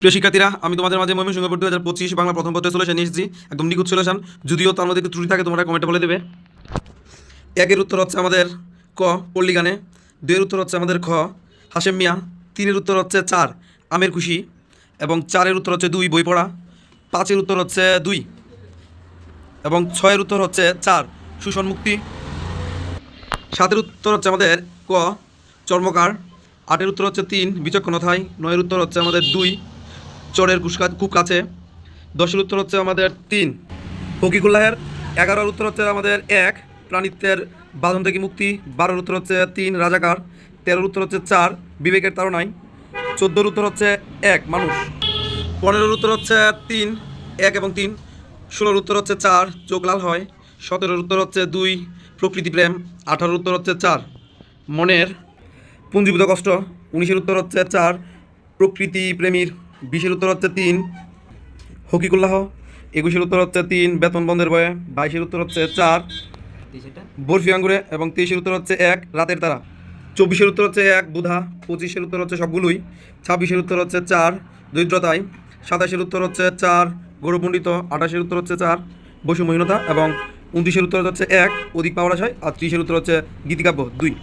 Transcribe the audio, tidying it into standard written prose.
প্রিয় শিক্ষার্থীরা, আমি তোমাদের মাঝে ময়মনসিংহ বোর্ড 2025 বাংলা প্রথম পত্রে সলিউশন নিয়ে এসেছি। একদম নিখুঁত সলিউশন, যদিও তার মধ্যে একটু ত্রুটি থাকে তোমরা কমেন্টে বলে দেবে। একের উত্তর হচ্ছে আমাদের ক পল্লীগানে, দুইয়ের উত্তর হচ্ছে আমাদের খ হাশেম মিয়া, তিনের উত্তর হচ্ছে 4 আমের খুশি, এবং 4-এর উত্তর হচ্ছে 2 বই পড়া, 5-এর উত্তর হচ্ছে 2, এবং 6-এর উত্তর হচ্ছে 4 শোষণ মুক্তি, 7-এর উত্তর হচ্ছে আমাদের ক চর্মকার, 8-এর উত্তর হচ্ছে 3 বিচক্ষণতায়, 9-এর উত্তর হচ্ছে আমাদের 2 চরের খুব কাছে, 10-এর উত্তর হচ্ছে আমাদের 3 ফকিকুল্লাহের, 11-এর উত্তর হচ্ছে আমাদের 1 প্রাণিত্বের বাঁধন থেকে মুক্তি, 12-এর উত্তর হচ্ছে 3 রাজাকার, 13-এর উত্তর হচ্ছে 4 বিবেকের তাড়নায়, 14-এর উত্তর হচ্ছে 1 মানুষ, 15-এর উত্তর হচ্ছে 3 1 এবং 3, 16-এর উত্তর হচ্ছে 4 চোখ লাল হয়, 17-এর উত্তর হচ্ছে 2 প্রকৃতি প্রেম, 18-এর উত্তর হচ্ছে 4 মনের পুঞ্জীভূত কষ্ট, 19-এর উত্তর হচ্ছে 4 প্রকৃতি প্রেমীর, 20-এর উত্তর হচ্ছে 3 হকিকুল্লাহ, 21-এর উত্তর হচ্ছে 3 বেতন বন্ধের ভয়ে, 22-এর উত্তর হচ্ছে 4 বরফি আঙ্গুরে, এবং 23-এর উত্তর হচ্ছে 1 রাতের তারা, 24-এর উত্তর হচ্ছে 1 বুধা, 25-এর উত্তর হচ্ছে সবগুলোই, 26-এর উত্তর হচ্ছে 4 দরিদ্রতায়, 27-এর উত্তর হচ্ছে 4 গৌরবমণ্ডিত, 28-এর উত্তর হচ্ছে 4 বৈষম্যহীনতা, এবং 29-এর উত্তর হচ্ছে 1 অধিক পাওয়ার আশায়, আর 30-এর উত্তর হচ্ছে গীতিকাব্য 2।